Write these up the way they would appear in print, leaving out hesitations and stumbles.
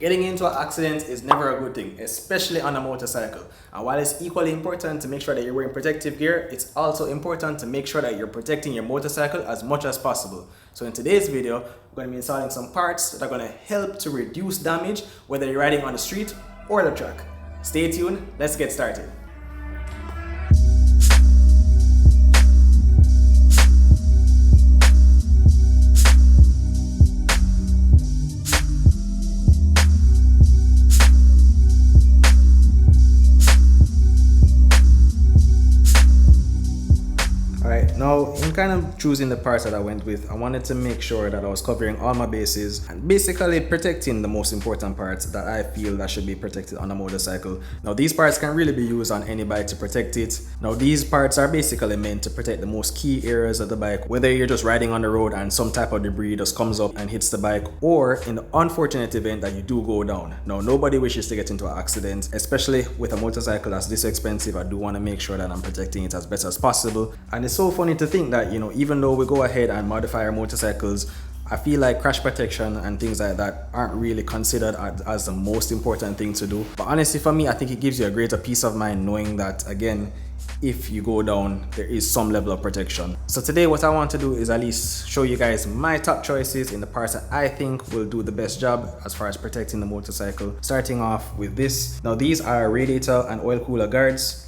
Getting into an accident is never a good thing, especially on a motorcycle. And while it's equally important to make sure that you're wearing protective gear, it's also important to make sure that you're protecting your motorcycle as much as possible. So in today's video, we're going to be installing some parts that are going to help to reduce damage, whether you're riding on the street or the track. Stay tuned, let's get started. Now, in kind of choosing the parts that I went with, I wanted to make sure that I was covering all my bases and basically protecting the most important parts that I feel that should be protected on a motorcycle. Now, these parts can really be used on any bike to protect it. Now, these parts are basically meant to protect the most key areas of the bike, whether you're just riding on the road and some type of debris just comes up and hits the bike, or in the unfortunate event that you do go down. Now, nobody wishes to get into an accident, especially with a motorcycle that's this expensive. I do want to make sure that I'm protecting it as best as possible. And it's so funny to think that, even though we go ahead and modify our motorcycles, I feel like crash protection and things like that aren't really considered as the most important thing to do. But honestly, for me, I think it gives you a greater peace of mind knowing that, again, if you go down, there is some level of protection. So today what I want to do is at least show you guys my top choices in the parts that I think will do the best job as far as protecting the motorcycle. Starting off with this. Now, these are radiator and oil cooler guards.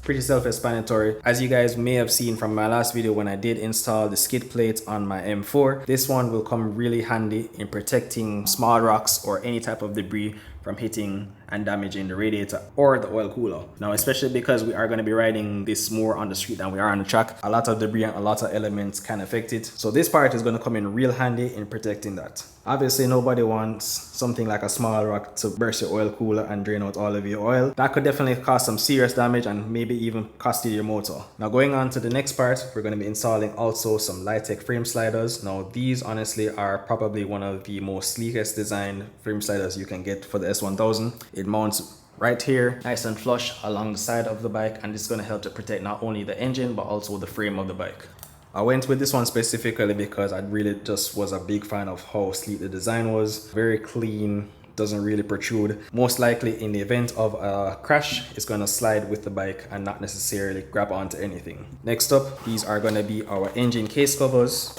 Pretty self-explanatory. As you guys may have seen from my last video when I did install the skid plate on my M4, this one will come really handy in protecting small rocks or any type of debris from hitting and damaging the radiator or the oil cooler. Now, especially because we are going to be riding this more on the street than we are on the track, a lot of debris and a lot of elements can affect it. So this part is going to come in real handy in protecting that. Obviously, nobody wants something like a small rock to burst your oil cooler and drain out all of your oil. That could definitely cause some serious damage and maybe even cost you your motor. Now, going on to the next part, we're going to be installing also some Lightech frame sliders. Now, these honestly are probably one of the most sleekest designed frame sliders you can get for the S1000. It mounts right here, nice and flush along the side of the bike, and this is going to help to protect not only the engine but also the frame of the bike. I went with this one specifically because I really just was a big fan of how sleek the design was. Very clean, doesn't really protrude. Most likely in the event of a crash, it's going to slide with the bike and not necessarily grab onto anything. Next up, these are going to be our engine case covers.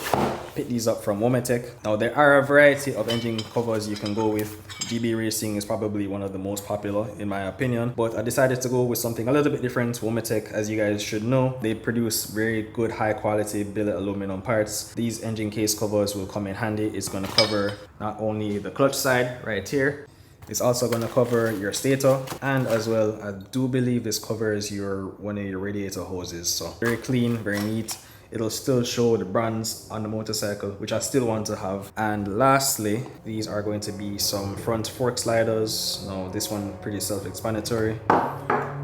Pick these up from Wometech. Now, there are a variety of engine covers you can go with. GB Racing is probably one of the most popular in my opinion, but I decided to go with something a little bit different. Wometech, as you guys should know, they produce very good high quality billet aluminum parts. These engine case covers will come in handy. It's going to cover not only the clutch side right here, it's also going to cover your stator, and as well, I do believe this covers one of your radiator hoses. So very clean, very neat. It'll still show the brands on the motorcycle, which I still want to have. And lastly, these are going to be some front fork sliders. Now, this one pretty self-explanatory.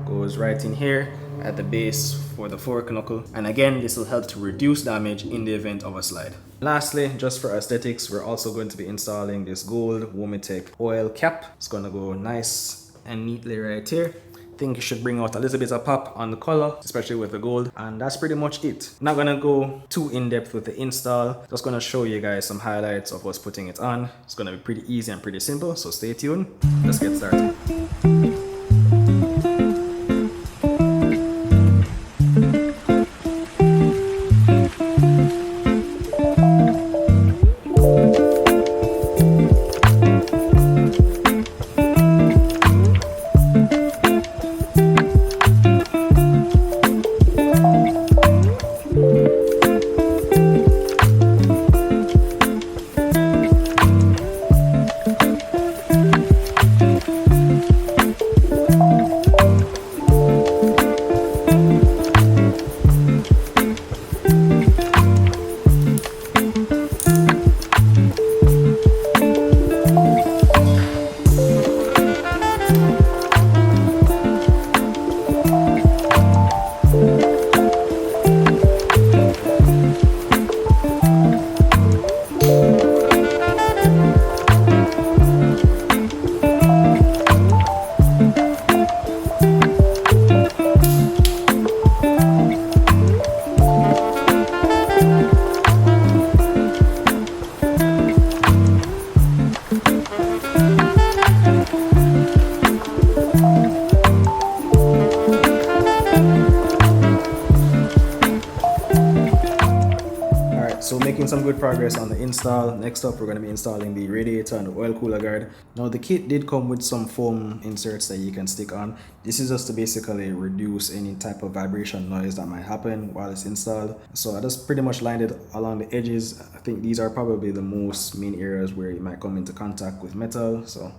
Goes right in here at the base for the fork knuckle. And again, this will help to reduce damage in the event of a slide. Lastly, just for aesthetics, we're also going to be installing this gold Wometech oil cap. It's going to go nice and neatly right here. I think it should bring out a little bit of pop on the color, especially with the gold, and that's pretty much it. Not gonna go too in-depth with the install, just gonna show you guys some highlights of us putting it on. It's gonna be pretty easy and pretty simple, so stay tuned. Let's get started. some good progress on the install. Next up, we're going to be installing the radiator and the oil cooler guard. Now the kit did come with some foam inserts that you can stick on. This is just to basically reduce any type of vibration noise that might happen while it's installed. So I just pretty much lined it along the edges. I think these are probably the most main areas where it might come into contact with metal. So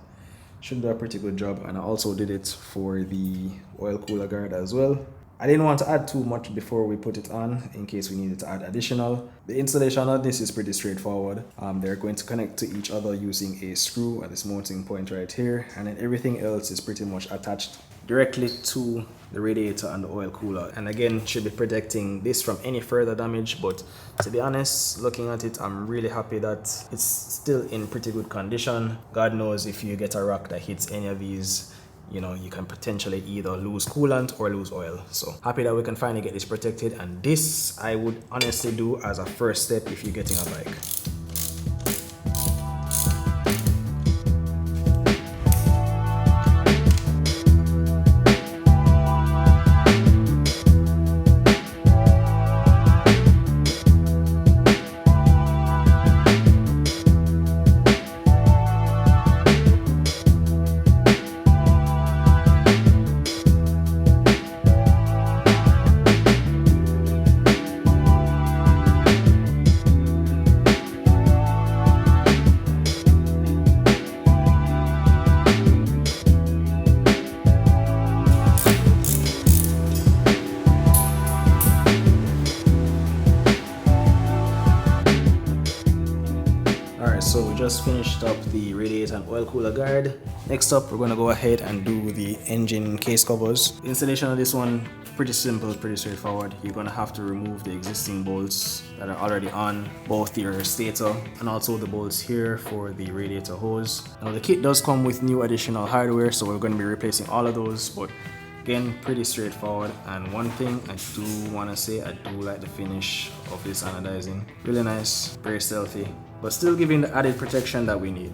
should do a pretty good job. And I also did it for the oil cooler guard as well. I didn't want to add too much before we put it on in case we needed to add additional. The installation of this is pretty straightforward. They're going to connect to each other using a screw at this mounting point right here, and then everything else is pretty much attached directly to the radiator and the oil cooler, and again should be protecting this from any further damage. But to be honest, looking at it, I'm really happy that it's still in pretty good condition. God knows if you get a rock that hits any of these, you know, you can potentially either lose coolant or lose oil. So happy that we can finally get this protected, and this I would honestly do as a first step if you're getting a bike. So we just finished up the radiator and oil cooler guard. Next up, we're going to go ahead and do the engine case covers. The installation of this one, pretty simple, pretty straightforward. You're going to have to remove the existing bolts that are already on both your stator and also the bolts here for the radiator hose. Now the kit does come with new additional hardware, so we're going to be replacing all of those, but again, pretty straightforward. And one thing I do want to say, I do like the finish of this anodizing. Really nice, very stealthy, but still giving the added protection that we need.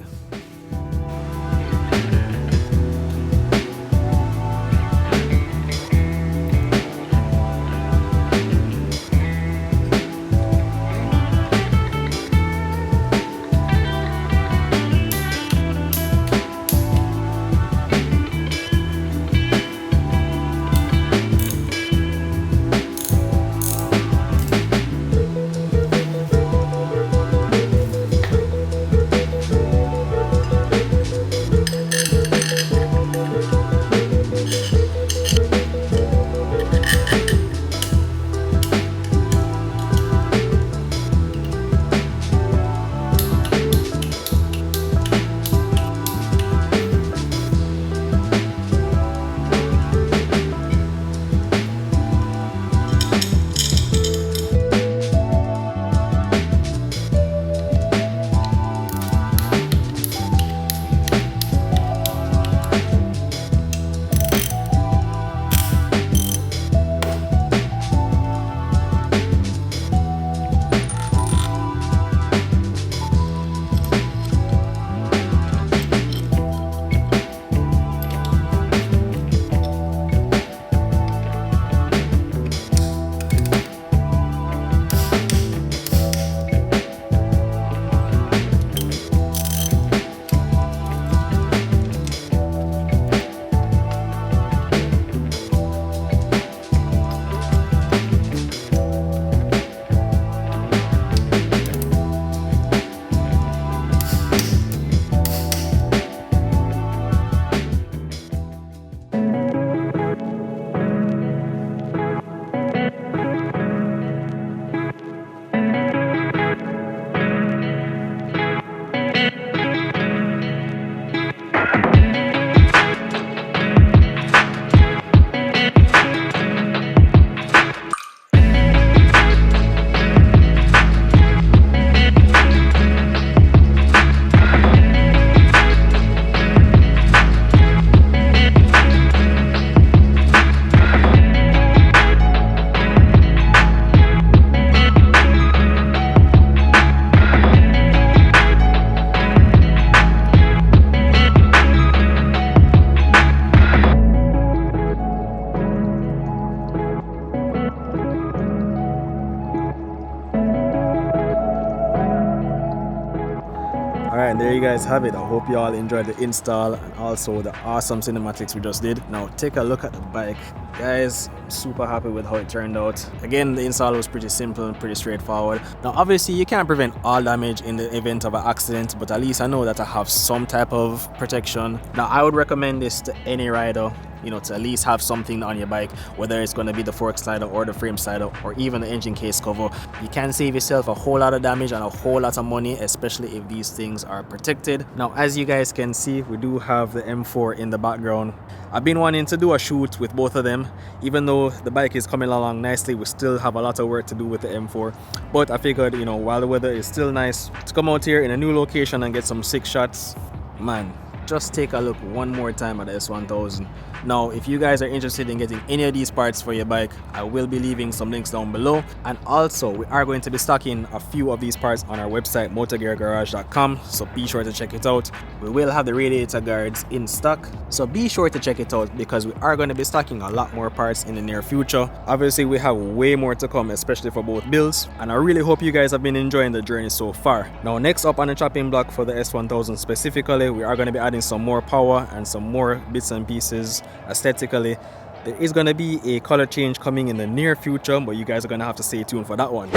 Alright, there you guys have it. I hope you all enjoyed the install and also the awesome cinematics we just did. Now take a look at the bike. Guys, I'm super happy with how it turned out. Again, the install was pretty simple and pretty straightforward. Now obviously you can't prevent all damage in the event of an accident, but at least I know that I have some type of protection. Now I would recommend this to any rider, you know, to at least have something on your bike, whether it's going to be the fork slider or the frame slider or even the engine case cover. You can save yourself a whole lot of damage and a whole lot of money, especially if these things are protected. Now as you guys can see, we do have the M4 in the background. I've been wanting to do a shoot with both of them. Even though the bike is coming along nicely, we still have a lot of work to do with the M4, but I figured, you know, while the weather is still nice, to come out here in a new location and get some sick shots. Man, just take a look one more time at the S1000. Now if you guys are interested in getting any of these parts for your bike, I will be leaving some links down below, and also we are going to be stocking a few of these parts on our website motogeargarage.com, so be sure to check it out. We will have the radiator guards in stock, so be sure to check it out because we are going to be stocking a lot more parts in the near future. Obviously we have way more to come, especially for both builds, and I really hope you guys have been enjoying the journey so far. Now next up on the chopping block for the S1000 specifically, we are going to be adding some more power and some more bits and pieces. Aesthetically, there is going to be a color change coming in the near future, but you guys are going to have to stay tuned for that one.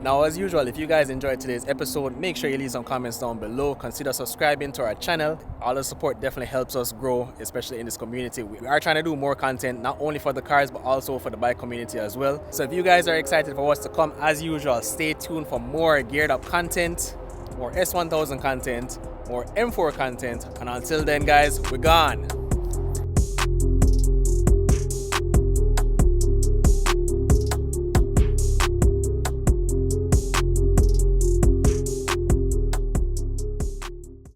Now as usual, if you guys enjoyed today's episode, make sure you leave some comments down below. Consider subscribing to our channel. All the support definitely helps us grow, especially in this community. We are trying to do more content, not only for the cars but also for the bike community as well. So if you guys are excited for what's to come, as usual, stay tuned for more geared up content, more S1000 content, more M4 content, and until then guys, we're gone.